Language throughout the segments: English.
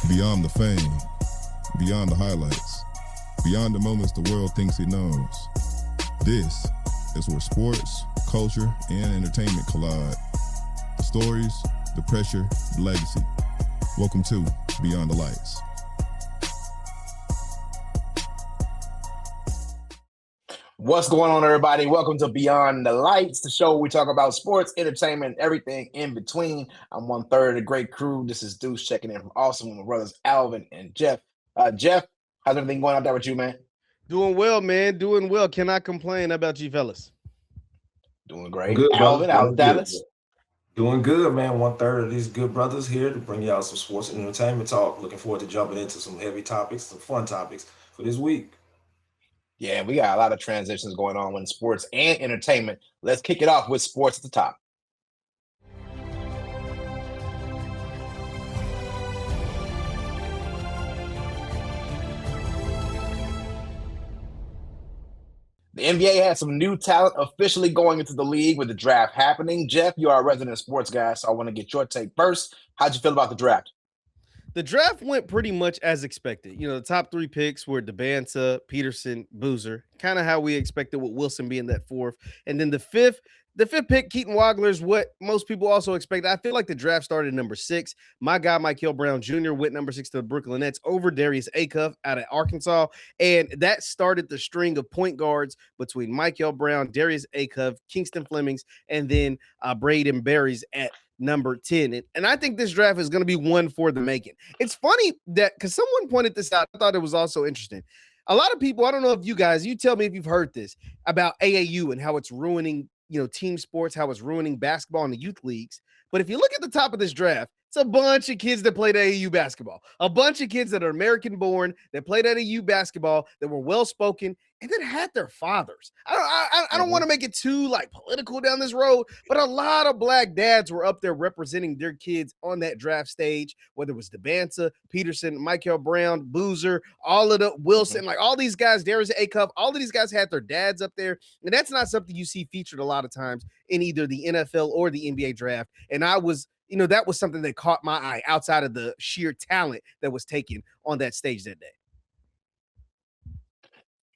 Beyond the fame, beyond the highlights, beyond the moments the world thinks it knows. This is where sports, culture, and entertainment collide. The stories, the pressure, the legacy. Welcome to Beyond the Lights. What's going on, everybody? Welcome to Beyond the Lights, the show where we talk about sports, entertainment, everything in between. I'm one third of the great crew. This is Deuce checking in from Austin with my brothers Alvin and Jeff. Jeff, how's everything going out there with you, man? Doing well, man. Doing well. Cannot complain. How about you, fellas? Doing great. Good, Alvin, out of Dallas. Doing good, man. One third of these good brothers here to bring y'all some sports and entertainment talk. Looking forward to jumping into some heavy topics, some fun topics for this week. Yeah, we got a lot of transitions going on with sports and entertainment. Let's kick it off with sports at the top. The NBA has some new talent officially going into the league with the draft happening. Jeff, you are a resident sports guy, so I want to get your take first. How'd you feel about the draft? The draft went pretty much as expected. You know, the top three picks were Debanta, Peterson, Boozer, kind of how we expected with Wilson being that fourth. And then the fifth pick, Keaton Wagler, is what most people also expect. I feel like the draft started number 6. My guy, Michael Brown Jr., went number 6 to the Brooklyn Nets over Darius Acuff out of Arkansas. And that started the string of point guards between Michael Brown, Darius Acuff, Kingston Flemings, and then Braden Berries at number 10. And I think this draft is going to be one for the making. It's funny that because someone pointed this out, I thought it was also interesting. A lot of people, I don't know if you guys, you tell me if you've heard this about AAU and how it's ruining, team sports, how it's ruining basketball in the youth leagues. But if you look at the top of this draft, it's a bunch of kids that played AAU basketball, a bunch of kids that are American born, that played AAU basketball, that were well-spoken, and then had their fathers. I don't want to make it too political down this road, but a lot of black dads were up there representing their kids on that draft stage, whether it was Debanta, Peterson, Michael Brown, Boozer, all of the Wilson, all these guys, Darius Acuff, all of these guys had their dads up there. And that's not something you see featured a lot of times in either the NFL or the NBA draft. And I was, that was something that caught my eye outside of the sheer talent that was taken on that stage that day.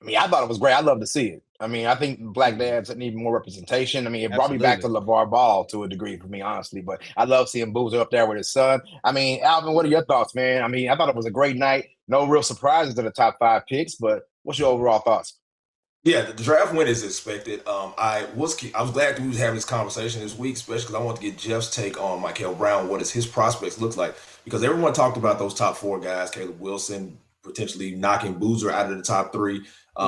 I mean, I thought it was great. I'd love to see it. I mean, I think black dads need more representation. I mean, it brought me back to LeVar Ball to a degree for me, honestly. But I love seeing Boozer up there with his son. I mean, Alvin, what are your thoughts, man? I mean, I thought it was a great night. No real surprises in the top 5 picks, but what's your overall thoughts? Yeah, the draft went as expected. I was glad that we was having this conversation this week, especially because I want to get Jeff's take on Michael Brown. What does his prospects look like? Because everyone talked about those top 4 guys, Caleb Wilson, potentially knocking Boozer out of the top 3.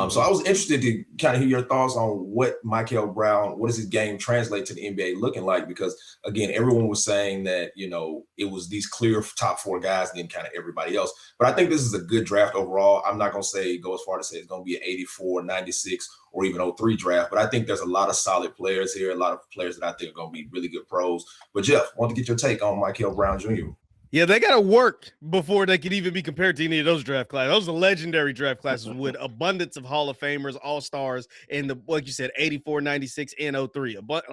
So I was interested to kind of hear your thoughts on what Michael Brown, what does his game translate to the NBA looking like? Because again, everyone was saying that, it was these clear top 4 guys and then kind of everybody else. But I think this is a good draft overall. I'm not going to go as far to say it's going to be an 84, 96, or even 03 draft, but I think there's a lot of solid players here, a lot of players that I think are going to be really good pros. But Jeff, I want to get your take on Michael Brown Jr. Yeah, they got to work before they could even be compared to any of those draft classes. Those are legendary draft classes with abundance of Hall of Famers, All-Stars, and like you said, 84, 96, and 03. But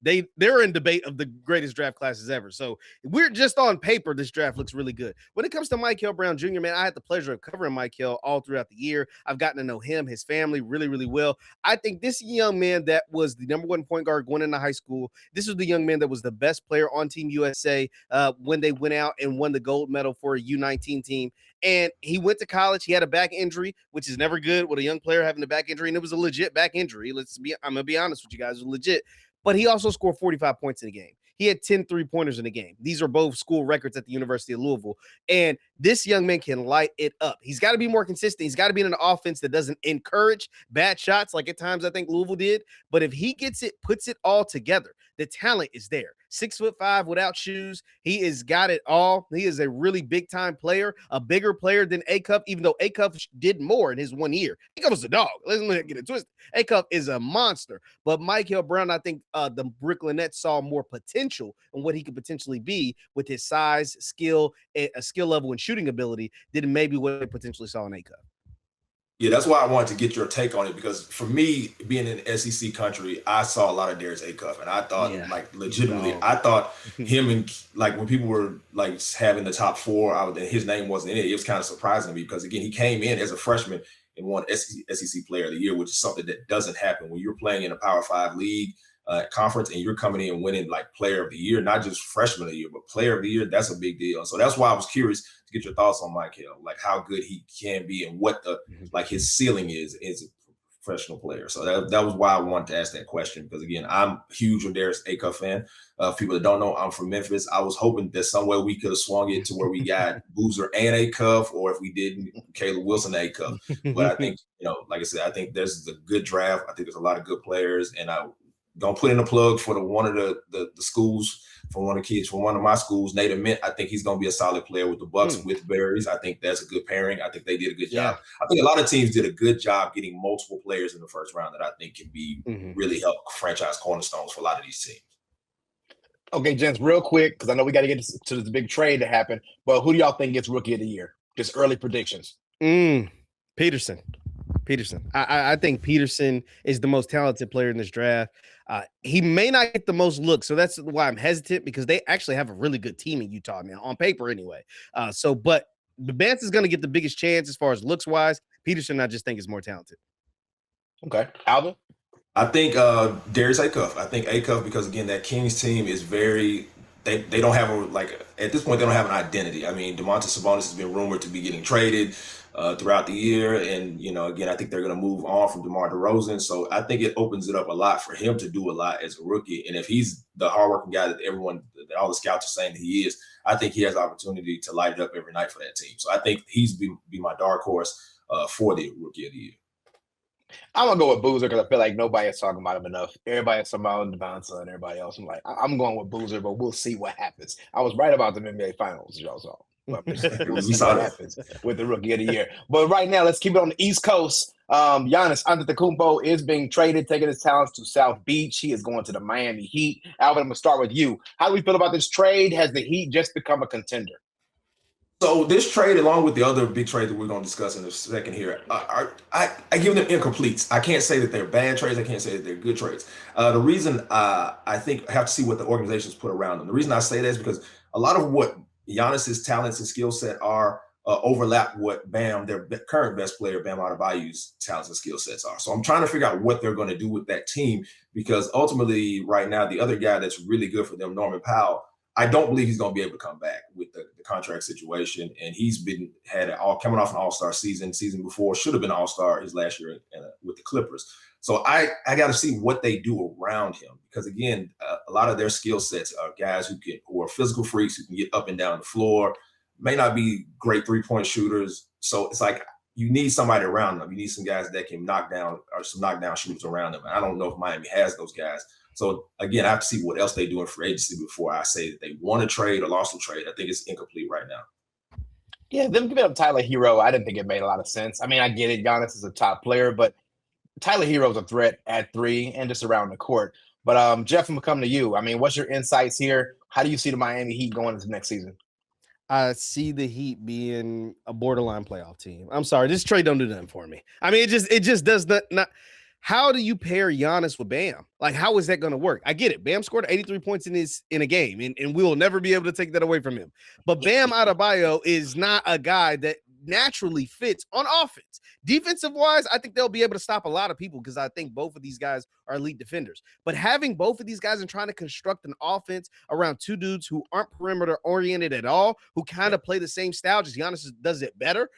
they're in debate of the greatest draft classes ever. So we're just on paper, this draft looks really good. When it comes to Michael Brown Jr., man, I had the pleasure of covering Michael all throughout the year. I've gotten to know him, his family really, really well. I think this young man that was the number 1 point guard going into high school, this was the young man that was the best player on Team USA when they went out and won the gold medal for a U19 team. And he went to college. He had a back injury, which is never good with a young player having a back injury. And it was a legit back injury. I'm going to be honest with you guys, it was legit. But he also scored 45 points in the game. He had 10 3-pointers in the game. These are both school records at the University of Louisville. And this young man can light it up. He's got to be more consistent. He's got to be in an offense that doesn't encourage bad shots like at times I think Louisville did. But if he gets it, puts it all together, the talent is there. 6'5" without shoes. He has got it all. He is a really big time player, a bigger player than Acuff, even though Acuff did more in his 1 year. Acuff was a dog. Let's not get it twisted. Acuff is a monster. But Michael Brown, I think the Brooklyn Nets saw more potential in what he could potentially be with his size, skill, a skill level, and shooting ability than maybe what they potentially saw in Acuff. Yeah, that's why I wanted to get your take on it, because for me, being in SEC country, I saw a lot of Darius Acuff, and I thought, Yeah, like, he's a legitimately, dog. I thought him and, like, when people were like having the top four, and his name wasn't in it. It was kind of surprising to me because, again, he came in as a freshman and won SEC Player of the Year, which is something that doesn't happen when you're playing in a Power Five league conference and you're coming in and winning like Player of the Year, not just Freshman of the Year, but Player of the Year. That's a big deal. So that's why I was curious to get your thoughts on Mike Hill, like how good he can be and what the like his ceiling is as a professional player. So that was why I wanted to ask that question, because again, I'm huge on Darius Acuff fan. People that don't know, I'm from Memphis. I was hoping that some way we could have swung it to where we got Boozer and Acuff, or if we didn't, Caleb Wilson and Acuff. But I think, like I said, I think there's a good draft. I think there's a lot of good players, and I don't put in a plug for one of the schools, from one of the kids from one of my schools, Nathan Mint. I think he's going to be a solid player with the Bucks with Berries. I think that's a good pairing. I think they did a good job. I think a lot of teams did a good job getting multiple players in the first round that I think can be really help franchise cornerstones for a lot of these teams. Okay, gents, real quick, because I know we got to get to this big trade to happen, but who do y'all think gets Rookie of the Year? Just early predictions. Peterson. I think Peterson is the most talented player in this draft. He may not get the most looks, so that's why I'm hesitant, because they actually have a really good team in Utah now, on paper anyway. But the Bance is going to get the biggest chance as far as looks wise. Peterson, I just think, is more talented. Okay, Alvin. I think Darius Acuff. I think Acuff, because again, that Kings team is very. They don't have at this point they don't have an identity. I mean, Domantas Sabonis has been rumored to be getting traded throughout the year, and again, I think they're going to move on from DeMar DeRozan. So I think it opens it up a lot for him to do a lot as a rookie. And if he's the hardworking guy that all the scouts are saying that he is, I think he has the opportunity to light it up every night for that team. So I think he's be my dark horse for the Rookie of the Year. I'm gonna go with Boozer because I feel like nobody is talking about him enough. Everybody is talking about Devonta and everybody else. I'm like, I'm going with Boozer, but we'll see what happens. I was right about the NBA Finals, y'all saw. We'll see what happens with the Rookie of the Year. But right now, let's keep it on the East Coast. Giannis Antetokounmpo is being traded, taking his talents to South Beach. He is going to the Miami Heat. Alvin, I'm gonna start with you. How do we feel about this trade? Has the Heat just become a contender? So this trade, along with the other big trade that we're going to discuss in a second here, I give them incompletes. I can't say that they're bad trades. I can't say that they're good trades. The reason I think I have to see what the organizations put around them. The reason I say that is because a lot of what Giannis's talents and skill set are overlap what Bam, their current best player, Bam Adebayo's talents and skill sets are. So I'm trying to figure out what they're going to do with that team, because ultimately right now, the other guy that's really good for them, Norman Powell, I don't believe he's going to be able to come back with the contract situation. And he's coming off an all-star season before, should have been an all-star his last year with the Clippers. So I got to see what they do around him, because again, a lot of their skill sets are guys who are physical freaks, who can get up and down the floor, may not be great three-point shooters. So it's like you need somebody around them. You need some guys that can knock down, or some knockdown shooters around them. And I don't know if Miami has those guys. So again, I have to see what else they do in free agency before I say that they want to trade or lost to trade. I think it's incomplete right now. Yeah, them giving up Tyler Hero, I didn't think it made a lot of sense. I mean, I get it. Giannis is a top player, but Tyler Hero's a threat at 3 and just around the court. But Jeff, I'm gonna come to you. I mean, what's your insights here? How do you see the Miami Heat going into next season? I see the Heat being a borderline playoff team. I'm sorry, this trade don't do nothing for me. I mean, it just does not. How do you pair Giannis with Bam? Like, how is that going to work? I get it. Bam scored 83 points in a game, and we will never be able to take that away from him. But Bam Adebayo is not a guy that naturally fits on offense. Defensive-wise, I think they'll be able to stop a lot of people, because I think both of these guys are elite defenders. But having both of these guys and trying to construct an offense around two dudes who aren't perimeter-oriented at all, who kind of play the same style, just Giannis does it better,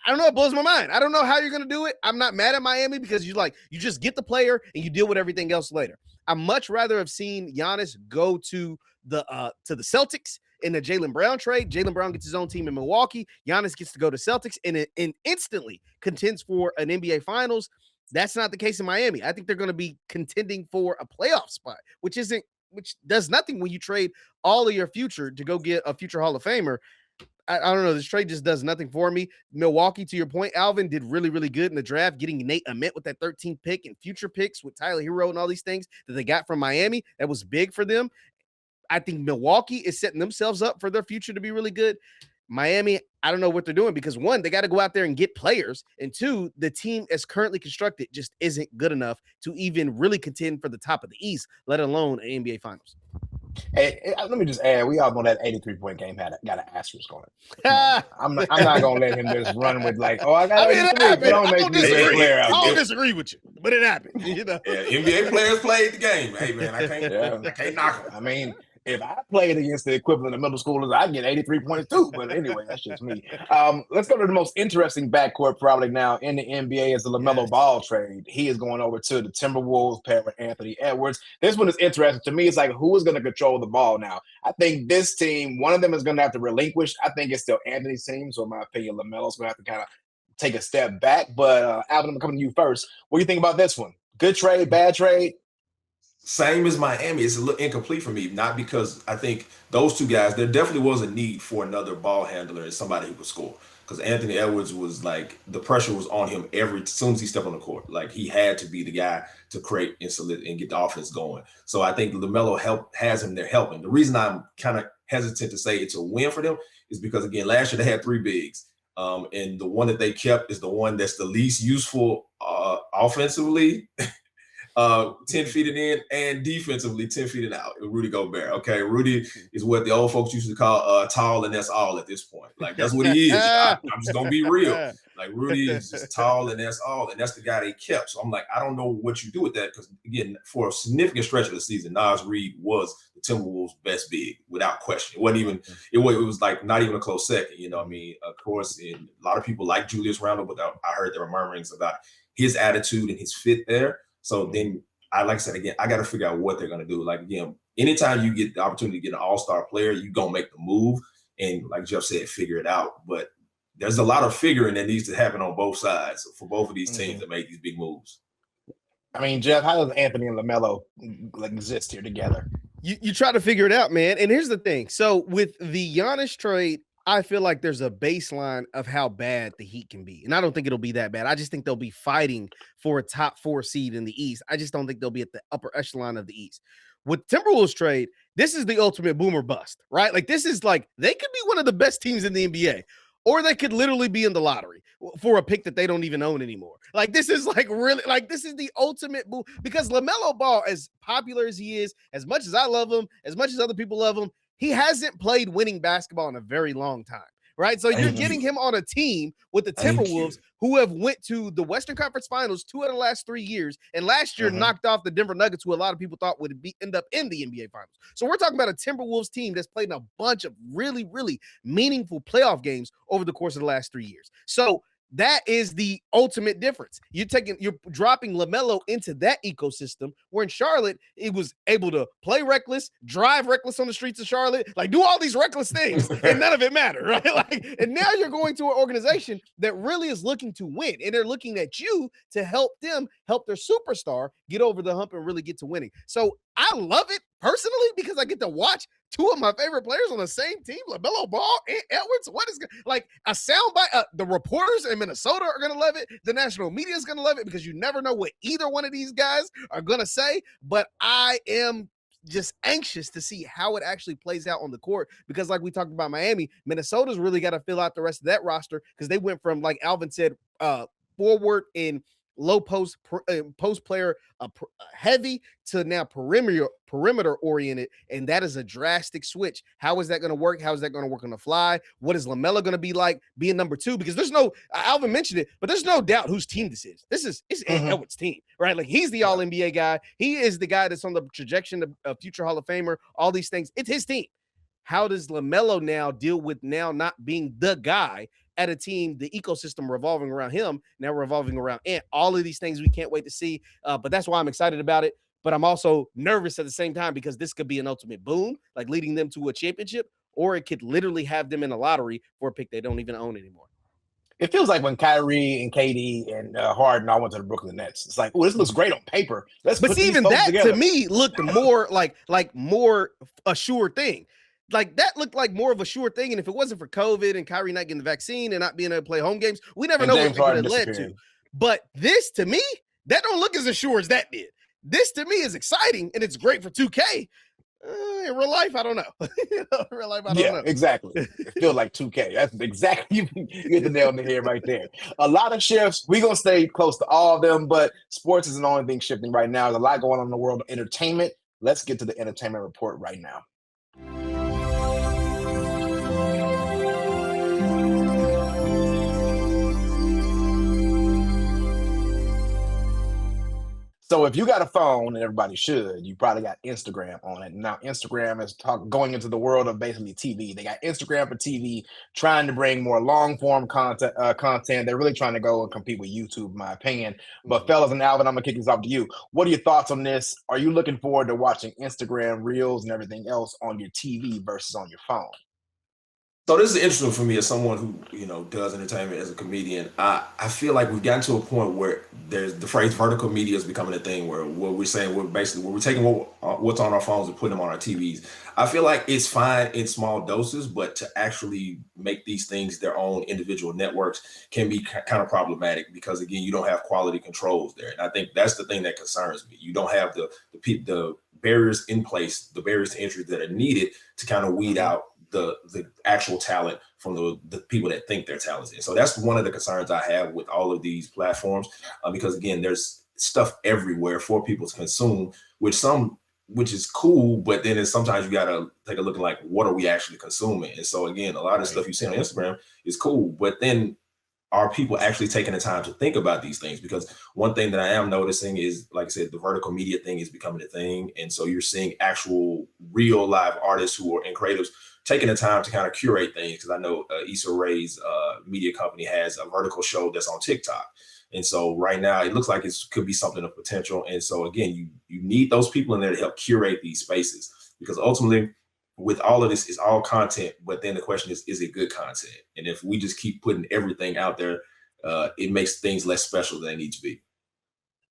I don't know. It blows my mind. I don't know how you're going to do it. I'm not mad at Miami, because you just get the player and you deal with everything else later. I much rather have seen Giannis go to the Celtics in the Jaylen Brown trade. Jaylen Brown gets his own team in Milwaukee. Giannis gets to go to Celtics and instantly contends for an NBA Finals. That's not the case in Miami. I think they're going to be contending for a playoff spot, which does nothing when you trade all of your future to go get a future Hall of Famer. I don't know. This trade just does nothing for me. Milwaukee, to your point, Alvin, did really, really good in the draft, getting Nate Ahmet with that 13th pick and future picks with Tyler Hero and all these things that they got from Miami. That was big for them. I think Milwaukee is setting themselves up for their future to be really good. Miami, I don't know what they're doing because one, they got to go out there and get players. And two, the team as currently constructed just isn't good enough to even really contend for the top of the East, let alone an NBA Finals. Hey, let me just add, we all know that 83-point game got an asterisk on it. I'm not going to let him just run with like, oh, I got 83. I don't disagree with you, but it happened. You know? Yeah, NBA players played the game. Hey, man, I can't knock them. I mean, if I played against the equivalent of middle schoolers, I'd get 83 points too. But anyway, that's just me. Let's go to the most interesting backcourt probably now in the NBA is the LaMelo Ball trade. He is going over to the Timberwolves paired with Anthony Edwards. This one is interesting to me. It's like, who is going to control the ball now? I think this team, one of them is going to have to relinquish. I think it's still Anthony's team. So in my opinion, LaMelo's going to have to kind of take a step back. But Alvin, I'm coming to you first. What do you think about this one? Good trade, bad trade? Same as Miami. It's a little incomplete for me, not because I think those two guys, there definitely was a need for another ball handler and somebody who could score. Because Anthony Edwards was like, the pressure was on him as soon as he stepped on the court. Like, he had to be the guy to create and get the offense going. So I think LaMelo has him there helping. The reason I'm kind of hesitant to say it's a win for them is because, again, last year they had 3 bigs. And the one that they kept is the one that's the least useful offensively. 10 feet and in, and defensively 10 feet and out. Rudy Gobert. Okay, Rudy is what the old folks used to call tall, and that's all at this point. Like, that's what he is. I'm just gonna be real. Like, Rudy is just tall, and that's all, and that's the guy they kept. So I'm like, I don't know what you do with that, because again, for a significant stretch of the season, Naz Reid was the Timberwolves' best big, without question. It wasn't even. It was like not even a close second. You know what I mean? Of course, and a lot of people like Julius Randle, but I heard there were murmurings about his attitude and his fit there. So then, like I said, again, I got to figure out what they're going to do. Like, again, anytime you get the opportunity to get an all-star player, you're going to make the move. And like Jeff said, figure it out. But there's a lot of figuring that needs to happen on both sides for both of these teams that make these big moves. I mean, Jeff, how does Anthony and LaMelo exist here together? You try to figure it out, man. And here's the thing. So with the Giannis trade, I feel like there's a baseline of how bad the Heat can be. And I don't think it'll be that bad. I just think they'll be fighting for a top 4 seed in the East. I just don't think they'll be at the upper echelon of the East. With Timberwolves trade, this is the ultimate boomer bust, right? Like, this is like, they could be one of the best teams in the NBA, or they could literally be in the lottery for a pick that they don't even own anymore. Like, this is like really, like, this is the ultimate move, because LaMelo Ball, as popular as he is, as much as I love him, as much as other people love him, he hasn't played winning basketball in a very long time, right? So you're getting him on a team with the Timberwolves, who have went to the Western Conference Finals 2 of the last 3 years, and last year knocked off the Denver Nuggets, who a lot of people thought would end up in the NBA Finals. So we're talking about a Timberwolves team that's played in a bunch of really, really meaningful playoff games over the course of the last 3 years. So that is the ultimate difference. You're dropping LaMelo into that ecosystem, where in Charlotte, it was able to play reckless, drive reckless on the streets of Charlotte, like do all these reckless things, and none of it mattered, right? Like, and now you're going to an organization that really is looking to win, and they're looking at you to help them help their superstar get over the hump and really get to winning. So I love it personally, because I get to watch 2 of my favorite players on the same team, LaMelo Ball and Edwards. What is like a soundbite? The reporters in Minnesota are going to love it. The national media is going to love it, because you never know what either one of these guys are going to say. But I am just anxious to see how it actually plays out on the court, because like we talked about Miami, Minnesota's really got to fill out the rest of that roster, because they went from, like Alvin said, forward in low post player heavy to now perimeter oriented, and that is a drastic switch. How is that going to work? How is that going to work on the fly? What is LaMelo going to be like being number 2? Because there's no, Alvin mentioned it, but there's no doubt whose team this is. It's Edwards' team, right? Like, he's the all NBA guy. He is the guy that's on the trajectory of future Hall of Famer, all these things. It's his team. How does LaMelo now deal with now not being the guy at a team, the ecosystem revolving around him, now revolving around Ant? All of these things we can't wait to see, but that's why I'm excited about it. But I'm also nervous at the same time, because this could be an ultimate boom, like leading them to a championship, or it could literally have them in a lottery for a pick they don't even own anymore. It feels like when Kyrie and KD and Harden all went to the Brooklyn Nets. It's like, oh, this looks great on paper. But see, even that together, to me, looked more like more a sure thing. Like, that looked like more of a sure thing. And if it wasn't for COVID and Kyrie not getting the vaccine and not being able to play home games, we never know what it could have led to. But this, to me, that don't look as sure as that did. This, to me, is exciting, and it's great for 2K. In real life, I don't know. In real life, I don't know. Exactly. It feels like 2K. That's exactly, you hit the nail on the head right there. A lot of shifts. We're going to stay close to all of them, but sports isn't the only thing shifting right now. There's a lot going on in the world of entertainment. Let's get to the entertainment report right now. So if you got a phone, and everybody should, you probably got Instagram on it. Now Instagram is going into the world of basically TV. They got Instagram for TV, trying to bring more long form content. They're really trying to go and compete with YouTube, in my opinion. But fellas and Alvin, I'm gonna kick this off to you. What are your thoughts on this? Are you looking forward to watching Instagram Reels and everything else on your TV versus on your phone? So this is interesting for me as someone who, does entertainment as a comedian. I feel like we've gotten to a point where there's the phrase vertical media is becoming a thing where what we're saying, we're taking what's on our phones and putting them on our TVs. I feel like it's fine in small doses, but to actually make these things their own individual networks can be kind of problematic because, again, you don't have quality controls there. And I think that's the thing that concerns me. You don't have the barriers in place, the barriers to entry that are needed to kind of weed out the actual talent from the people that think they're talented. So that's one of the concerns I have with all of these platforms, because again, there's stuff everywhere for people to consume, which is cool, but then sometimes you gotta take a look at like, what are we actually consuming? And so again, a lot of stuff you see on Instagram is cool, but then are people actually taking the time to think about these things? Because one thing that I am noticing is, like I said, the vertical media thing is becoming a thing. And so you're seeing actual real live artists who are in creatives taking the time to kind of curate things. Because I know Issa Rae's media company has a vertical show that's on TikTok. And so right now it looks like it could be something of potential. And so again, you need those people in there to help curate these spaces, because ultimately with all of this, it's all content, but then the question is it good content? And if we just keep putting everything out there, it makes things less special than they need to be.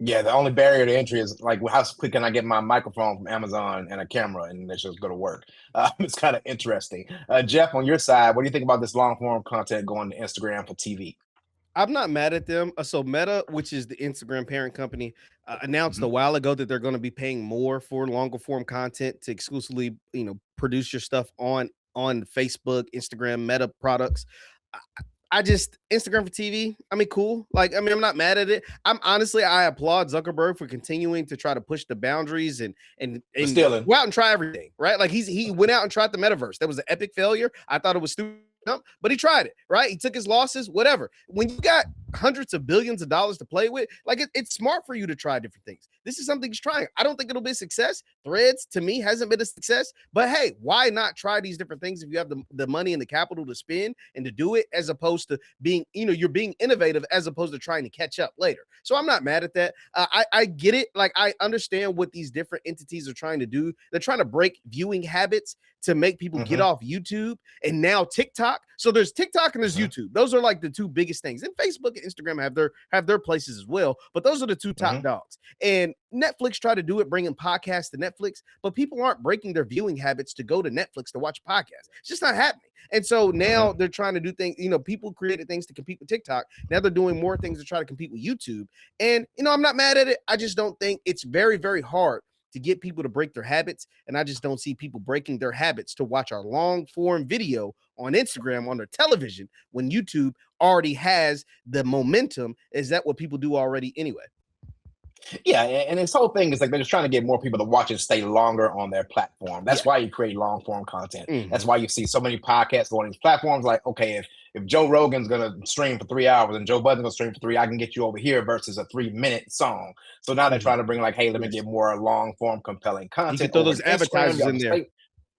Yeah, the only barrier to entry is like, how quick can I get my microphone from Amazon and a camera, and it's just going to work. It's kind of interesting. Jeff, on your side, what do you think about this long form content going to Instagram for TV? I'm not mad at them. So Meta, which is the Instagram parent company, announced a while ago that they're going to be paying more for longer form content to exclusively, produce your stuff on Facebook, Instagram, Meta products. I just Instagram for TV. I mean, cool. I'm not mad at it. I applaud Zuckerberg for continuing to try to push the boundaries and stealing. Go out and try everything, right? Like he went out and tried the metaverse. That was an epic failure. I thought it was stupid, but he tried it, right? He took his losses, whatever. When you got hundreds of billions of dollars to play with, like it's smart for you to try different things. This is something he's trying. I don't think it'll be a success. Threads, to me, hasn't been a success, but hey, why not try these different things if you have the money and the capital to spend and to do it, as opposed to being, you're being innovative as opposed to trying to catch up later. So I'm not mad at that. I get it. Like, I understand what these different entities are trying to do. They're trying to break viewing habits to make people get off YouTube, and now TikTok. So there's TikTok and there's YouTube. Those are like the two biggest things. And Facebook and Instagram have their places as well, but those are the two top dogs. And Netflix tried to do it, bringing podcasts to Netflix, but people aren't breaking their viewing habits to go to Netflix to watch podcasts. It's just not happening. And so now they're trying to do things, people created things to compete with TikTok. Now they're doing more things to try to compete with YouTube. And, I'm not mad at it. I just don't think it's very, very hard to get people to break their habits. And I just don't see people breaking their habits to watch our long form video on Instagram on their television when YouTube already has the momentum. Is that what people do already anyway? Yeah, and this whole thing is like they're just trying to get more people to watch and stay longer on their platform. That's why you create long form content. That's why you see so many podcasts going on these platforms. Like, okay, if Joe Rogan's gonna stream for 3 hours and Joe Budden's gonna stream for 3, I can get you over here versus a 3-minute song. So now they're trying to bring like, hey, let me get more long form compelling content. You can throw those advertisers in there.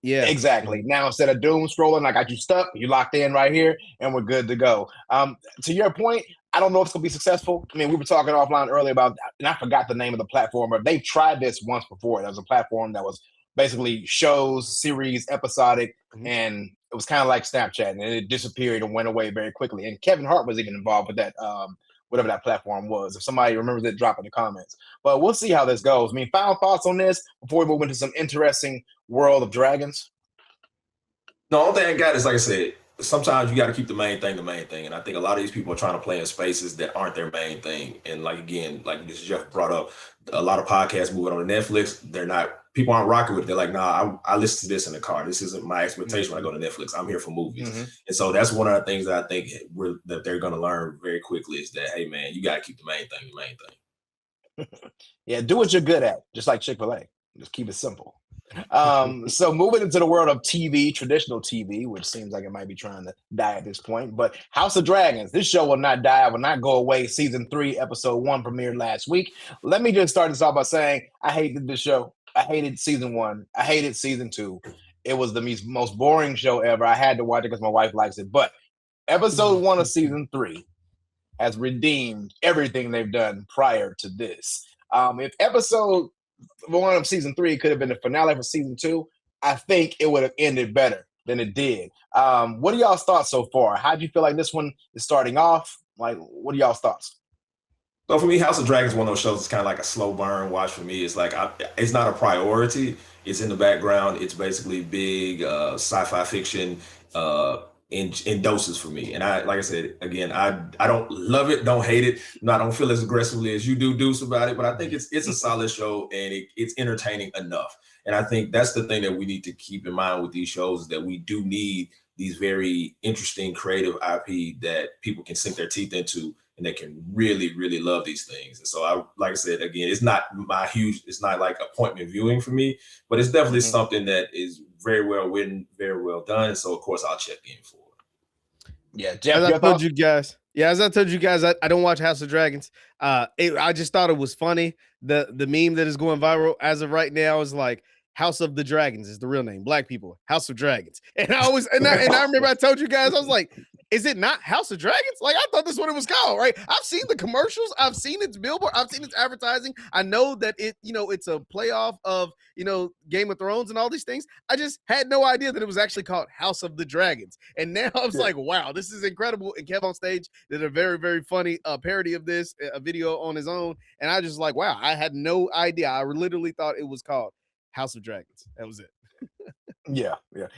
Yeah, exactly. Now instead of doom scrolling, I got you stuck, you locked in right here, and we're good to go. To your point, I don't know if it's gonna be successful. I mean, we were talking offline earlier about, and I forgot the name of the platform, but they've tried this once before. There was a platform that was basically shows, series, episodic, and it was kind of like Snapchat, and it disappeared and went away very quickly. And Kevin Hart was even involved with that, whatever that platform was. If somebody remembers it, drop in the comments. But we'll see how this goes. I mean, final thoughts on this before we move into some interesting World of Dragons? The only thing I got is, like I said, sometimes you got to keep the main thing the main thing. And I think a lot of these people are trying to play in spaces that aren't their main thing. And like, again, like this Jeff brought up, a lot of podcasts moving on to Netflix, they're not people aren't rocking with it. They're like, nah, I listen to this in the car. This isn't my expectation when I go to Netflix. I'm here for movies. And so that's one of the things that I think that they're going to learn very quickly is that, hey, man, you got to keep the main thing. Yeah, do what you're good at, just like Chick-fil-A. Just keep it simple. So moving into the world of TV, traditional TV, which seems like it might be trying to die at this point, but House of Dragons, this show will not die, will not go away. Season 3, episode 1 premiered last week. Let me just start this off by saying I hated this show. I hated season 1. I hated season 2. It was the most boring show ever. I had to watch it because my wife likes it, but episode 1 of season 3 has redeemed everything they've done prior to this. If episode 1 of season 3 could have been the finale for season 2, I think it would have ended better than it did. What are y'all's thoughts so far? How do you feel like this one is starting off? Like, what are y'all's thoughts? So for me, House of Dragons is one of those shows that's kind of like a slow burn watch for me. It's like it's not a priority. It's in the background. It's basically big sci-fi fiction in doses for me. And like I said, again, I don't love it, don't hate it. I don't feel as aggressively as you do, Deuce, about it. But I think it's a solid show and it's entertaining enough. And I think that's the thing that we need to keep in mind with these shows is that we do need these very interesting, creative IP that people can sink their teeth into and they can really, really love these things. And so like I said, again, it's not like appointment viewing for me, but it's definitely something that is very well written, very well done. So of course I'll check in for it. Yeah, Jeff, as I told you guys, I don't watch House of Dragons. I just thought it was funny. The meme that is going viral as of right now is like House of the Dragons is the real name. Black people, House of Dragons. And I remember I told you guys, I was like, is it not House of Dragons? Like, I thought that's what it was called, right? I've seen the commercials. I've seen its billboard. I've seen its advertising. I know that it's a playoff of, Game of Thrones and all these things. I just had no idea that it was actually called House of the Dragons. And now I was like, wow, this is incredible. And Kev on stage did a very, very funny parody of this, a video on his own. And I just like, wow, I had no idea. I literally thought it was called House of Dragons. That was it. Yeah.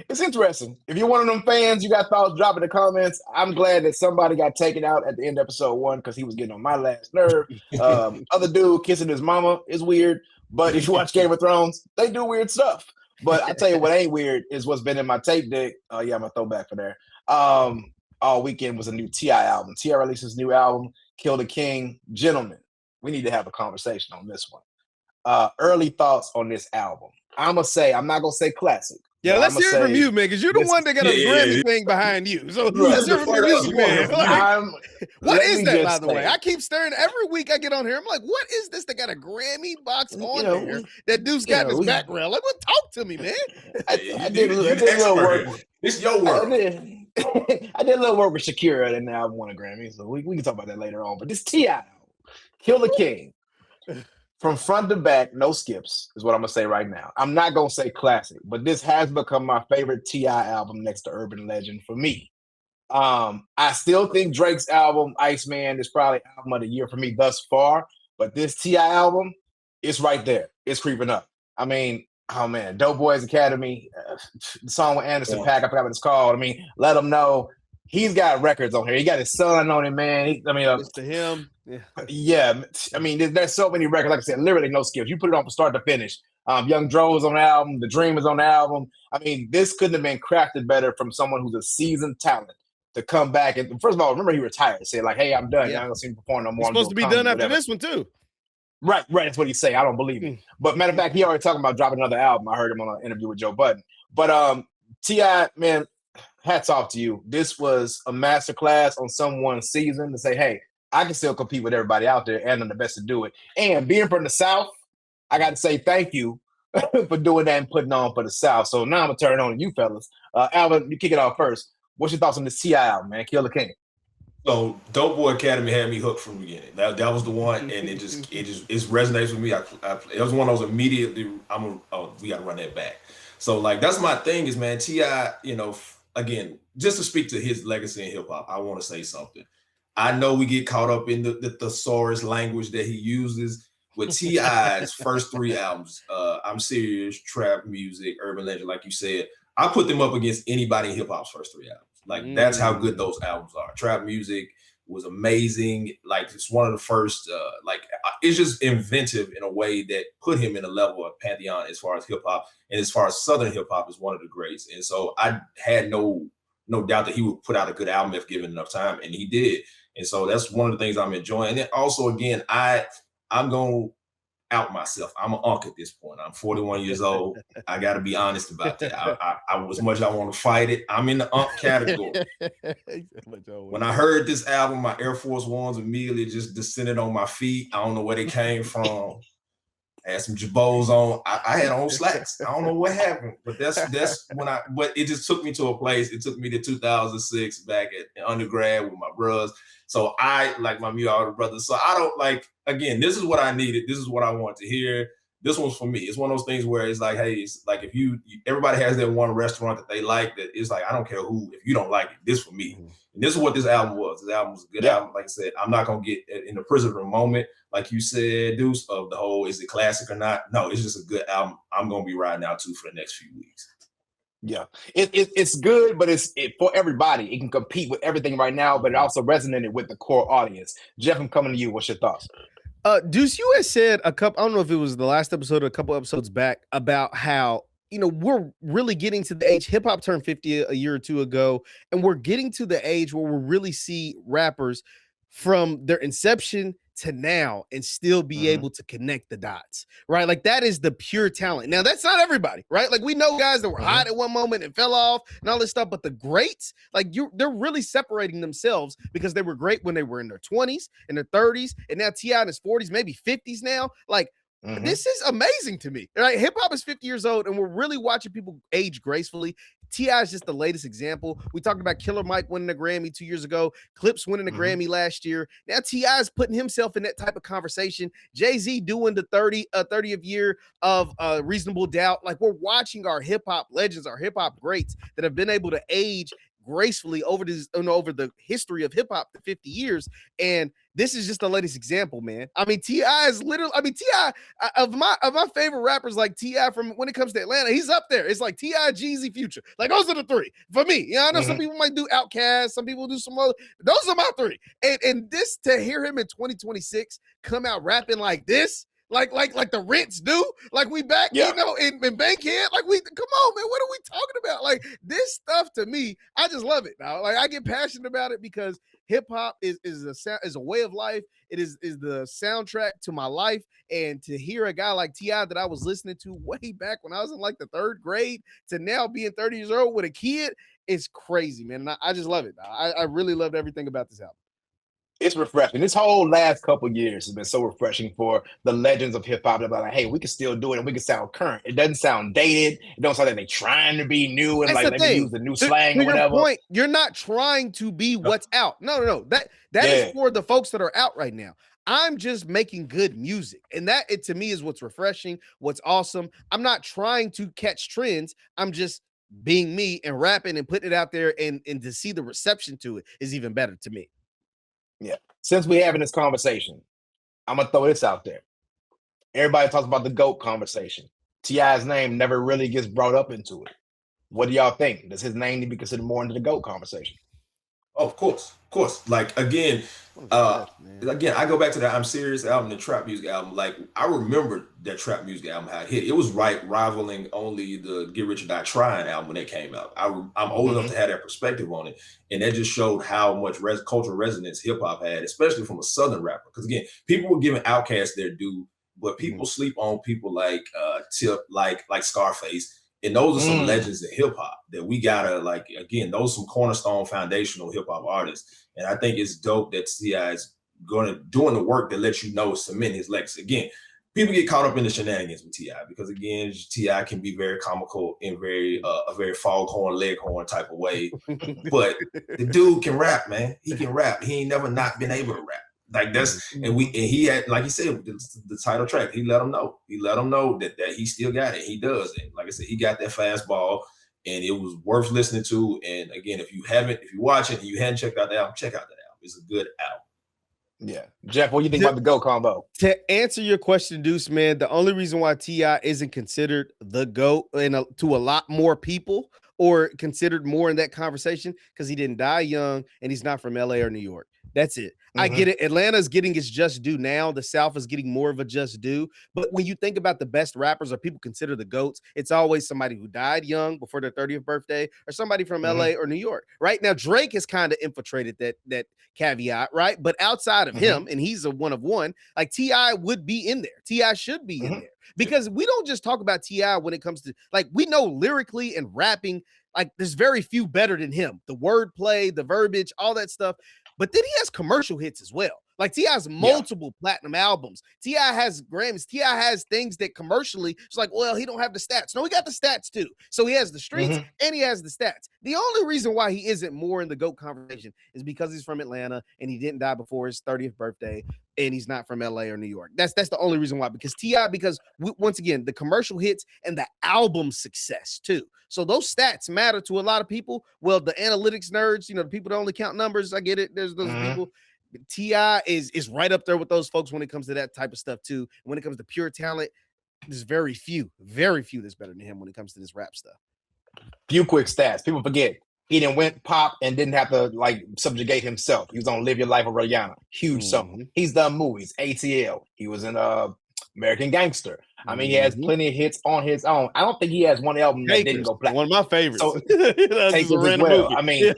It's interesting. If you're one of them fans, you got thoughts, drop in the comments. I'm glad that somebody got taken out at the end of episode 1 because he was getting on my last nerve. Other dude kissing his mama is weird, but if you watch Game of Thrones, they do weird stuff. But I tell you what ain't weird is what's been in my tape deck. I'm gonna throw back for there. All weekend was a new T.I. album. T.I. released his new album, Kill the King. Gentlemen, we need to have a conversation on this one. Early thoughts on this album. I'm not gonna say classic. Yeah, let's hear it from you, man, because you're the one that got a Grammy thing behind you. So let's hear it from you, man. What is that, by the way? I keep staring every week I get on here. I'm like, what is this that got a Grammy box on there that Deuce got in his background? Like, what? Talk to me, man. I did a little work. It's your work. I did a little work with Shakira, and now I won a Grammy, so we can talk about that later on. But this T.I. Kill the King. From front to back, no skips, is what I'm going to say right now. I'm not going to say classic, but this has become my favorite T.I. album next to Urban Legend for me. I still think Drake's album, Iceman, is probably album of the year for me thus far, but this T.I. album, it's right there. It's creeping up. I mean, oh man, Dope Boys Academy, the song with Anderson .Paak, I forgot what it's called. I mean, Let Him Know. He's got records on here. He got his son on it, man. It's to him. Yeah. I mean, there's so many records. Like I said, literally no skips. You put it on from start to finish. Young Dro is on the album. The Dream is on the album. I mean, this couldn't have been crafted better from someone who's a seasoned talent to come back. And first of all, remember he retired. Said like, "Hey, I'm done. You're not gonna see me perform no more." He's supposed to be done after this one too. Right. That's what he say. I don't believe it. But matter of fact, he already talking about dropping another album. I heard him on an interview with Joe Budden. But T.I., man, hats off to you. This was a masterclass on someone's season to say, hey, I can still compete with everybody out there and I'm the best to do it. And being from the South, I got to say thank you for doing that and putting on for the South. So now I'm going to turn it on to you fellas. Alvin, you kick it off first. What's your thoughts on this T.I. album, man? Kill the King. So Dope Boy Academy had me hooked from the beginning. That was the one, and it resonates with me. It was one of those immediately. We got to run that back. So like that's my thing is, man. T.I., again, just to speak to his legacy in hip hop, I want to say something. I know we get caught up in the thesaurus language that he uses. With T.I.'s first 3 albums, I'm Serious, Trap Music, Urban Legend, like you said, I put them up against anybody in hip hop's first 3 albums. Like that's how good those albums are. Trap Music was amazing. Like it's one of the first, it's just inventive in a way that put him in a level of pantheon as far as hip hop and as far as Southern hip hop is one of the greats. And so I had no doubt that he would put out a good album if given enough time, and he did. And so that's one of the things I'm enjoying. And then also, again, I'm going to out myself. I'm an unk at this point. I'm 41 years old. I got to be honest about that. I as much as I want to fight it, I'm in the unk category. When I heard this album, my Air Force Ones immediately just descended on my feet. I don't know where they came from. I had some Jabos on. I had on slacks. I don't know what happened, but that's when but it just took me to a place. It took me to 2006 back at undergrad with my bros. So I like my older brothers. So I don't again, this is what I needed. This is what I want to hear. This one's for me. It's one of those things where it's like, hey, it's like if everybody has their one restaurant that they like, that it's like, I don't care who, if you don't like it, this for me. And this is what this album was. This album was a good album. Like I said, I'm not going to get in the prisoner moment, like you said, Deuce, of the whole, is it classic or not? No, it's just a good album. I'm going to be riding out to for the next few weeks. Yeah, it's good, but it's for everybody. It can compete with everything right now, but it also resonated with the core audience. Jeff, I'm coming to you. What's your thoughts? Deuce, you had said I don't know if it was the last episode or a couple episodes back about how, we're really getting to the age, hip hop turned 50 a year or two ago, and we're getting to the age where we really see rappers from their inception to now and still be able to connect the dots, right? Like that is the pure talent. Now that's not everybody, right? Like we know guys that were hot at one moment and fell off and all this stuff, but the greats, they're really separating themselves because they were great when they were in their 20s, in their 30s, and now T.I. in his 40s, maybe 50s now. This is amazing to me, right? Hip hop is 50 years old and we're really watching people age gracefully. T.I. is just the latest example. We talked about Killer Mike winning a Grammy 2 years ago, Clips winning a Grammy last year. Now T.I. is putting himself in that type of conversation. Jay-Z doing the 30th year of Reasonable Doubt. Like we're watching our hip hop legends, our hip hop greats that have been able to age gracefully over the history of hip hop for 50 years. And this is just the latest example, man. I mean, T.I. is literally, T.I. of my favorite rappers, like T.I. from when it comes to Atlanta, he's up there. It's like T.I., Jeezy, Future. Like those are the three for me. I know some people might do Outkast, some people do some other. Those are my three. And this, to hear him in 2026 come out rapping like this, like the Rents do, like we back, in Bankhead, like come on, man, what are we talking about? Like this stuff to me, I just love it now. Like I get passionate about it because hip hop is a way of life. It is the soundtrack to my life. And to hear a guy like T.I. that I was listening to way back when I was in like the 3rd grade to now being 30 years old with a kid, it's crazy, man. And I just love it. I really loved everything about this album. It's refreshing. This whole last couple of years has been so refreshing for the legends of hip hop. They're like, hey, we can still do it and we can sound current. It doesn't sound dated. It don't sound like they're trying to be new and let me use the new slang or whatever. Point, you're not trying to be what's out. No. That is for the folks that are out right now. I'm just making good music. And that, to me, is what's refreshing, what's awesome. I'm not trying to catch trends. I'm just being me and rapping and putting it out there, and to see the reception to it is even better to me. Yeah. Since we're having this conversation, I'm going to throw this out there. Everybody talks about the GOAT conversation. T.I.'s name never really gets brought up into it. What do y'all think? Does his name need to be considered more into the GOAT conversation? Oh, of course. Like, again, I go back to that I'm Serious album, the trap music album. Like, I remember that trap music album, how it hit. It was rivaling only the Get Rich or Die Trying album when it came out. I'm old enough to have that perspective on it. And that just showed how much cultural resonance hip hop had, especially from a Southern rapper. Because again, people were giving Outkast their due, but people sleep on people like Tip, like Scarface. And those are some legends in hip hop that we gotta, like, again, those are some cornerstone foundational hip hop artists. And I think it's dope that T.I. is doing the work that lets you know, cement his legacy. Again, people get caught up in the shenanigans with T.I. because, again, T.I. can be very comical in a very foghorn, leghorn type of way. But the dude can rap, man. He can rap. He ain't never not been able to rap. Like that's, and he had, like he said, the title track, he let them know. He let them know that he still got it. He does. And like I said, he got that fastball, and it was worth listening to. And again, if you watch it and you hadn't checked out the album, check out that album. It's a good album. Yeah. Jeff, what do you think about the GOAT combo? To answer your question, Deuce, man, the only reason why T.I. isn't considered the GOAT to a lot more people, or considered more in that conversation, because he didn't die young and he's not from LA or New York. That's it. I get it. Atlanta's getting its just due now. The South is getting more of a just due. But when you think about the best rappers or people consider the GOATs, it's always somebody who died young before their 30th birthday or somebody from LA or New York, right? Now, Drake has kind of infiltrated that caveat, right? But outside of him, and he's a one of one, like T.I. would be in there. T.I. should be in there because we don't just talk about T.I. when it comes to, like, we know lyrically and rapping, like, there's very few better than him. The wordplay, the verbiage, all that stuff. But then he has commercial hits as well. Like T.I. has multiple platinum albums. T.I. has Grammys. T.I. has things that commercially, it's like, well, he don't have the stats. No, he got the stats too. So he has the streets and he has the stats. The only reason why he isn't more in the GOAT conversation is because he's from Atlanta and he didn't die before his 30th birthday and he's not from LA or New York. That's the only reason why. Because T.I., once again, the commercial hits and the album success too. So those stats matter to a lot of people. Well, the analytics nerds, the people that only count numbers, I get it. There's those people. T.I. is right up there with those folks when it comes to that type of stuff too. When it comes to pure talent, there's very few that's better than him when it comes to this rap stuff. Few quick stats. People forget he didn't went pop and didn't have to like subjugate himself. He was on Live Your Life with Rihanna. Huge song. He's done movies. ATL. He was in American Gangster. I mean, he has plenty of hits on his own. I don't think he has one album that didn't go platinum. One of my favorites. So, Takers as well. Movie. I mean,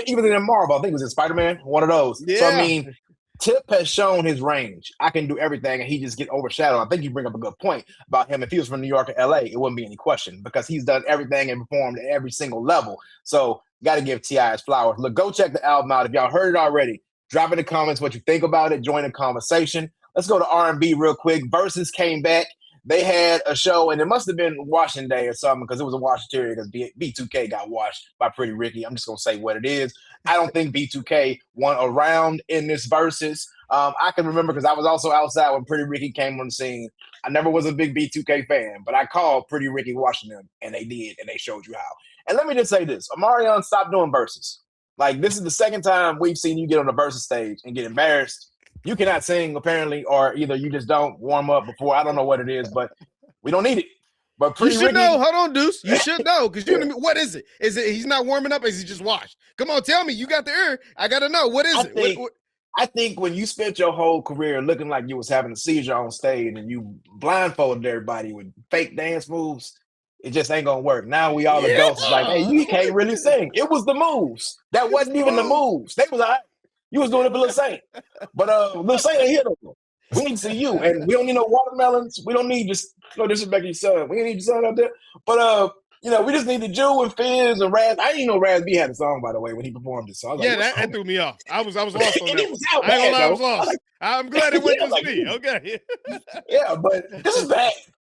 even in Marvel, I think it was in Spider-Man, one of those. Yeah. So, I mean, Tip has shown his range. I can do everything, and he just get overshadowed. I think you bring up a good point about him. If he was from New York or L.A., it wouldn't be any question because he's done everything and performed at every single level. So, got to give T.I. his flowers. Look, go check the album out. If y'all heard it already, drop in the comments what you think about it. Join the conversation. Let's go to R&B real quick. Versus came back. They had a show, and it must have been Washington Day or something because it was a Washington because B2K got washed by Pretty Ricky. I'm just going to say what it is. I don't think B2K won a round in this Versus. I can remember because I was also outside when Pretty Ricky came on the scene. I never was a big B2K fan, but I called Pretty Ricky Washington, and they did, and they showed you how. And let me just say this. Omarion, stop doing Versus. Like, this is the second time we've seen you get on the Versus stage and get embarrassed. You cannot sing, apparently, or either you just don't warm up before. I don't know what it is, but we don't need it. But you should know. Hold on, Deuce. You should know because what is it? Is it he's not warming up? Is he just washed? Come on, tell me. You got the ear. I got to know. What is it? I think when you spent your whole career looking like you was having a seizure on stage and you blindfolded everybody with fake dance moves, it just ain't going to work. Now we all adults is like, hey, you can't really sing. It was the moves. That wasn't even the moves. They was all right. You was doing it for Lil Saint. But Lil Saint ain't here though. We need to see you. And we don't need no watermelons. We don't need just no disrespect to your son. We ain't need your son out there. But we just need the Jew and Fizz and Raz. I didn't know Raz B had a song, by the way, when he performed this song. Yeah, that threw me off. I was lost on that. I was lost. I'm glad it went to me. Okay. Yeah, but this is bad.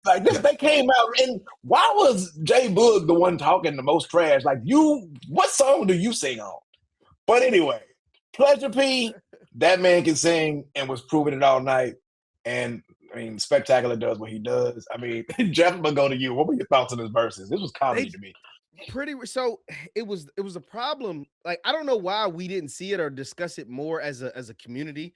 Like this, they came out, and why was J Boog the one talking the most trash? Like what song do you sing on? But anyway. Pleasure P, that man can sing and was proving it all night. And I mean, Spectacular does what he does. I mean, Jeff, I'm gonna go to you. What were your thoughts on this Versus? This was comedy to me. So it was a problem. Like, I don't know why we didn't see it or discuss it more as a community,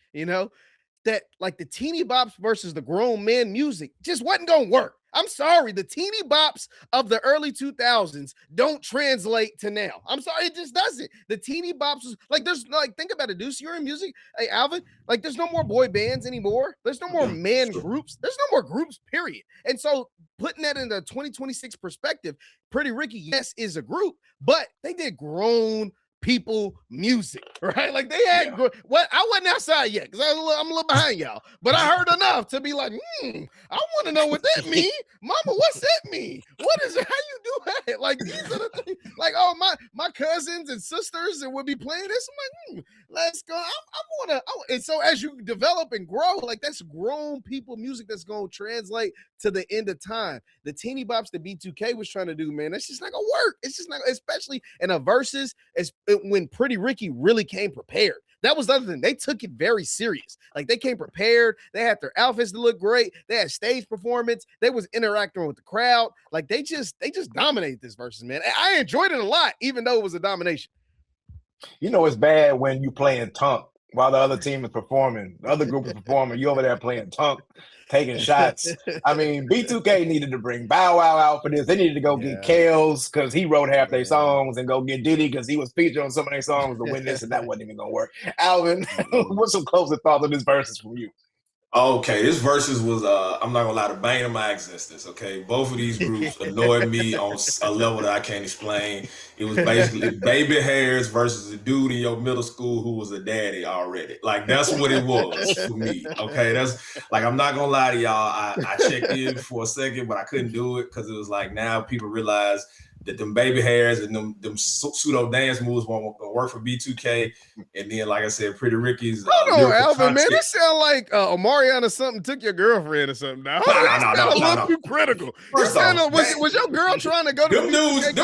that like the teeny bops versus the grown man music just wasn't gonna work. I'm sorry, the teeny bops of the early 2000s don't translate to now. I'm sorry, it just doesn't. The teeny bops was like, think about it, Deuce. You're in music, hey Alvin. Like, there's no more boy bands anymore. There's no more man groups. There's no more groups, period. And so putting that in the 2026 perspective, Pretty Ricky, yes, is a group, but they did grown people music, right? Like they had I wasn't outside yet because I'm a little behind y'all, but I heard enough to be like, I want to know what that mean. Mama, what's that mean? What is it? How you do that? Like, these are the things. Like, oh, my cousins and sisters and would be playing this. I'm like, let's go. And so as you develop and grow, like that's grown people music that's gonna translate to the end of time. The teeny bops that B2K was trying to do, man, that's just not gonna work. It's just not, especially in a Versus, when Pretty Ricky really came prepared. That was the other thing. They took it very serious. Like, they came prepared. They had their outfits to look great. They had stage performance. They was interacting with the crowd. Like, they just dominated this Versus, man. I enjoyed it a lot, even though it was a domination. It's bad when you playing Tunk while the other team is performing. The other group is performing. You over there playing tunk, taking shots. I mean, B2K needed to bring Bow Wow out for this. They needed to go get Kales because he wrote half their songs, and go get Diddy because he was featured on some of their songs to win this, and that wasn't even going to work. Alvin, what's some closer thoughts on this versus from you? Okay, this versus was I'm not gonna lie, the bane of my existence. Okay, both of these groups annoyed me on a level that I can't explain. It was basically baby hairs versus a dude in your middle school who was a daddy already. Like, that's what it was for me. Okay, that's like, I'm not gonna lie to y'all. I checked in for a second, but I couldn't do it because it was like, now people realize that them baby hairs and them pseudo dance moves won't work for B2K. And then, like I said, Pretty Ricky's hold on, Alvin, man, this sound like Omarion or something took your girlfriend or something. Now, no, a little too critical. First off, was your girl trying to go to them dudes ain't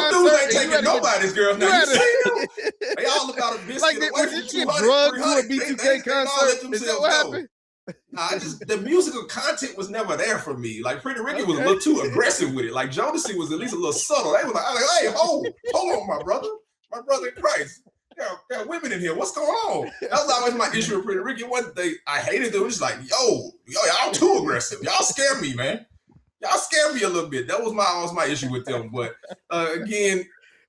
taking nobody's girls. Now, you see them? They all about a biscuit. Like, away did from you get drugged to a B2K concert? Is that what happened? The musical content was never there for me. Like, Pretty Ricky was a little too aggressive with it. Like, Jodeci was at least a little subtle. They was like, hey, hold on, my brother in Christ. There are women in here. What's going on? That was always my issue with Pretty Ricky. I hated them. It was like, yo, y'all too aggressive. Y'all scare me, man. Y'all scare me a little bit. That was always my issue with them. But again,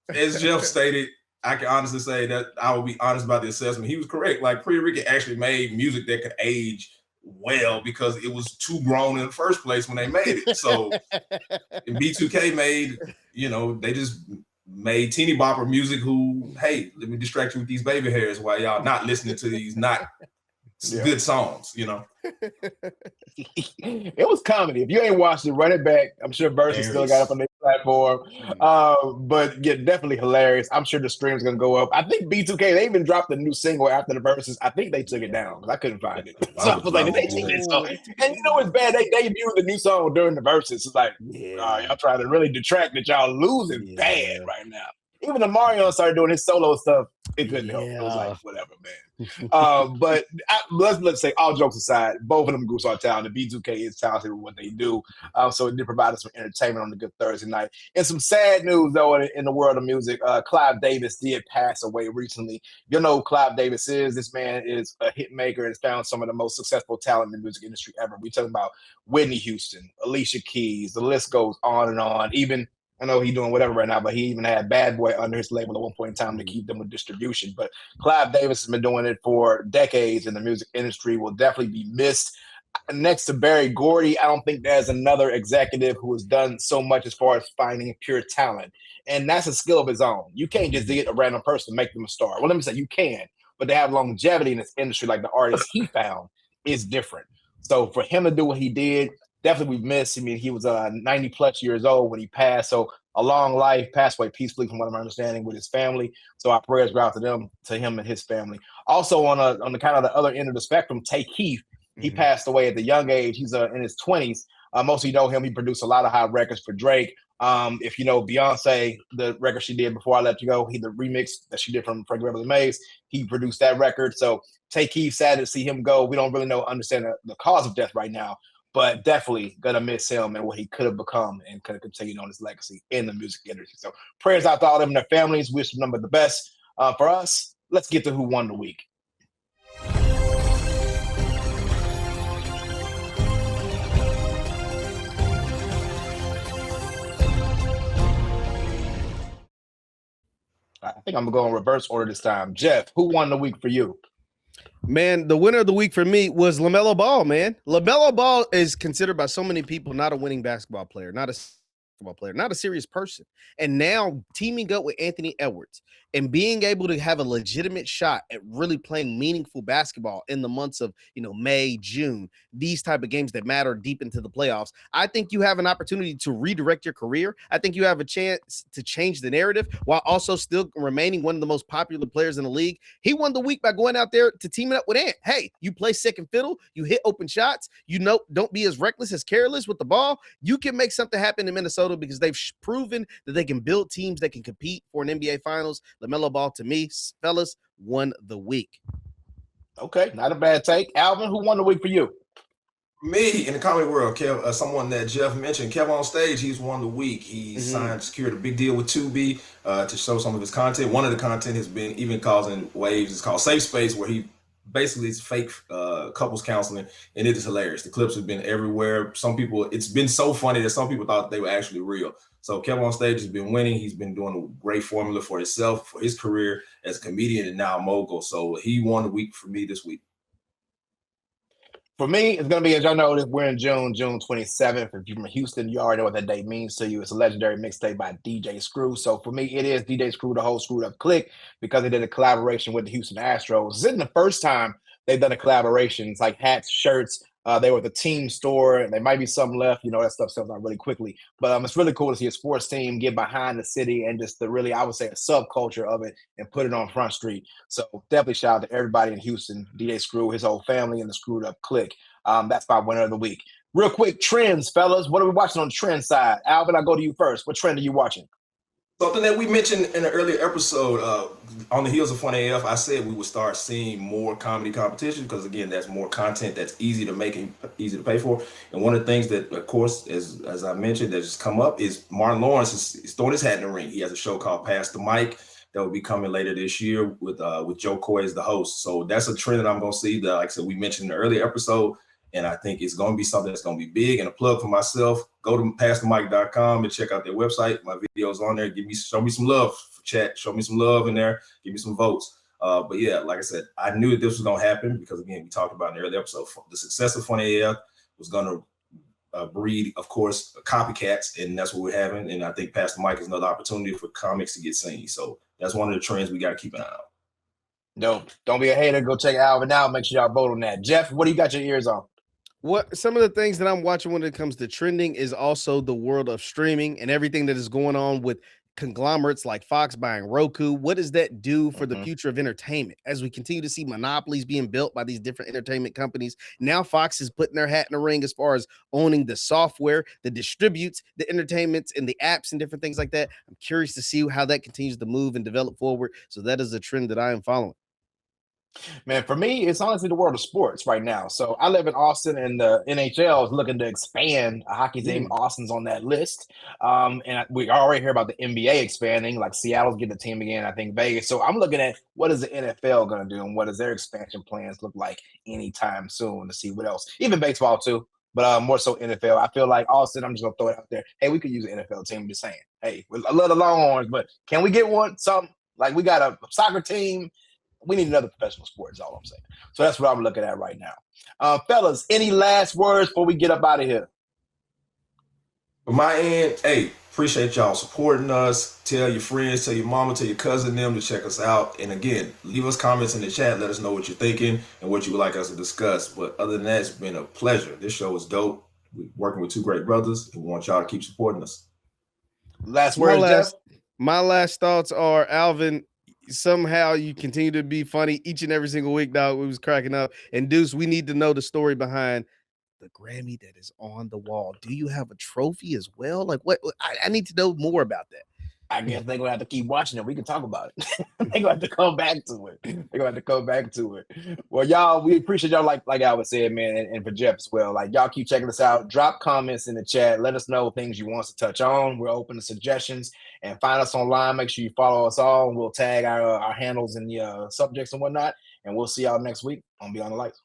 as Jeff stated, I can honestly say that I will be honest about the assessment. He was correct. Like, Pretty Ricky actually made music that could age well because it was too grown in the first place when they made it. So and B2K made, they just made teeny bopper music who, hey, let me distract you with these baby hairs while y'all not listening to these not good songs, It was comedy. If you ain't watched it, run it back. I'm sure Versus still got up on their platform. But yeah, definitely hilarious. I'm sure the stream's gonna go up. I think B2K, they even dropped a new single after the Versus. I think they took it down because I couldn't find it. So I was like, did they take this song? And it's bad. They debuted the new song during the Versus. It's like, y'all trying to really detract that y'all losing bad right now. Even the Mario started doing his solo stuff, it couldn't help. It was like, whatever, man. But let's say, all jokes aside, both of them groups are talented. B2K is talented with what they do. So it did provide us some entertainment on a good Thursday night. And some sad news, though, in the world of music. Clive Davis did pass away recently. You know who Clive Davis is. This man is a hit maker and has found some of the most successful talent in the music industry ever. We're talking about Whitney Houston, Alicia Keys. The list goes on and on. Even I know he's doing whatever right now, but he even had Bad Boy under his label at one point in time to keep them with distribution. But Clive Davis has been doing it for decades in the music industry, will definitely be missed. Next to Barry Gordy, I don't think there's another executive who has done so much as far as finding pure talent. And that's a skill of his own. You can't just get a random person to make them a star. Well, let me say you can, but to have longevity in this industry like the artist he found is different. So for him to do what he did, definitely we miss. I mean, he was 90 plus years old when he passed. So a long life, passed away peacefully from what I'm understanding with his family. So our prayers go out to him and his family. Also on the kind of the other end of the spectrum, Tay Keith, he passed away at the young age. He's in his 20s. Most of you know him. He produced a lot of hot records for Drake. If you know Beyonce, the record she did Before I Let You Go, the remix that she did from Frank Beverly Maze, he produced that record. So Tay Keith, sad to see him go. We don't really understand the cause of death right now, but definitely gonna miss him and what he could have become and could have continued on his legacy in the music industry. So prayers out to all of them and their families. Wish them the best. For us, let's get to who won the week. I think I'm gonna go in reverse order this time. Jeff, who won the week for you? Man, the winner of the week for me was LaMelo Ball, man. LaMelo Ball is considered by so many people not a winning basketball player, not a serious person. And now teaming up with Anthony Edwards and being able to have a legitimate shot at really playing meaningful basketball in the months of, May, June, these type of games that matter deep into the playoffs. I think you have an opportunity to redirect your career. I think you have a chance to change the narrative while also still remaining one of the most popular players in the league. He won the week by going out there to teaming up with Ant. Hey, you play second fiddle, you hit open shots, don't be as reckless as careless with the ball. You can make something happen in Minnesota because they've proven that they can build teams that can compete for an NBA Finals. LaMelo Ball, to me, fellas, won the week. Okay, not a bad take. Alvin, who won the week for you? Me, in the comedy world, Kev, someone that Jeff mentioned, Kev on Stage, he's won the week. He secured a big deal with 2B to show some of his content. One of the content has been even causing waves. It's called Safe Space, where he basically it's fake couples counseling, and it is hilarious. The clips have been everywhere. Some people, it's been so funny that some people thought they were actually real. So Kevin on Stage has been winning. He's been doing a great formula for himself, for his career as a comedian and now a mogul. So he won the week for me this week. For me, it's going to be, as y'all know, we're in June 27th. If you're from Houston, you already know what that date means to you. It's a legendary mixtape by DJ Screw. So for me, it is DJ Screw, the whole Screwed Up Click, because they did a collaboration with the Houston Astros. This isn't the first time they've done a collaboration. It's like hats, shirts. They were at the team store, and there might be some left. You know, that stuff sells out really quickly. But it's really cool to see a sports team get behind the city and just the really, I would say, a subculture of it and put it on Front Street. So definitely shout out to everybody in Houston, DJ Screw, his whole family, and the Screwed Up Click. That's my winner of the week. Real quick, trends, fellas. What are we watching on the trend side? Alvin, I'll go to you first. What trend are you watching? Something that we mentioned in an earlier episode, on the heels of Fun AF, I said we would start seeing more comedy competition because, again, that's more content that's easy to make and easy to pay for. And one of the things that, of course, as I mentioned, that just come up is Martin Lawrence is throwing his hat in the ring. He has a show called Pass the Mic that will be coming later this year with Joe Coy as the host. So that's a trend that I'm going to see. That, like I said, we mentioned in the earlier episode. And I think it's going to be something that's going to be big. And a plug for myself, go to passthemic.com and check out their website. My video's on there. Show me some love for chat. Show me some love in there. Give me some votes. But yeah, like I said, I knew that this was going to happen because, again, we talked about in the earlier episode, the success of Fun AF was going to breed, of course, copycats. And that's what we're having. And I think Pass the Mic is another opportunity for comics to get seen. So that's one of the trends we got to keep an eye on. Dope. Don't be a hater. Go check Alvin out. Make sure y'all vote on that. Jeff, what do you got your ears on? What some of the things that I'm watching when it comes to trending is also the world of streaming and everything that is going on with conglomerates like Fox buying Roku. What does that do for the future of entertainment as we continue to see monopolies being built by these different entertainment companies? Now Fox is putting their hat in the ring as far as owning the software that distributes the entertainments and the apps and different things like that. I'm curious to see how that continues to move and develop forward. So that is a trend that I am following. Man, for me, it's honestly the world of sports right now. So I live in Austin, and the NHL is looking to expand a hockey team. Austin's on that list. We already hear about the NBA expanding, like Seattle's getting a team again, I think Vegas. So I'm looking at what is the NFL going to do and what does their expansion plans look like anytime soon to see what else. Even baseball too, but more so NFL. I feel like Austin, I'm just going to throw it out there. Hey, we could use an NFL team. I'm just saying. Hey, I love the Longhorns, but can we get one? Something like we got a soccer team. We need another professional sport is all I'm saying. So that's what I'm looking at right now. Fellas, any last words before we get up out of here? From my end, hey, appreciate y'all supporting us. Tell your friends, tell your mama, tell your cousin, them to check us out. And again, leave us comments in the chat. Let us know what you're thinking and what you would like us to discuss. But other than that, it's been a pleasure. This show is dope. We're working with two great brothers, and we want y'all to keep supporting us. Last words, Jeff? My last thoughts are, Alvin, somehow you continue to be funny each and every single week, dog. We was cracking up. And Deuce, we need to know the story behind the Grammy that is on the wall. Do you have a trophy as well? Like what? I need to know more about that. I guess they're gonna have to keep watching it. We can talk about it. They're gonna have to come back to it. They're gonna have to come back to it. Well, y'all, we appreciate y'all, like Alvin said, man, and for Jeff as well. Like, y'all keep checking us out. Drop comments in the chat. Let us know things you want us to touch on. We're open to suggestions. And find us online. Make sure you follow us all. And we'll tag our handles and the subjects and whatnot. And we'll see y'all next week on Beyond the Lights.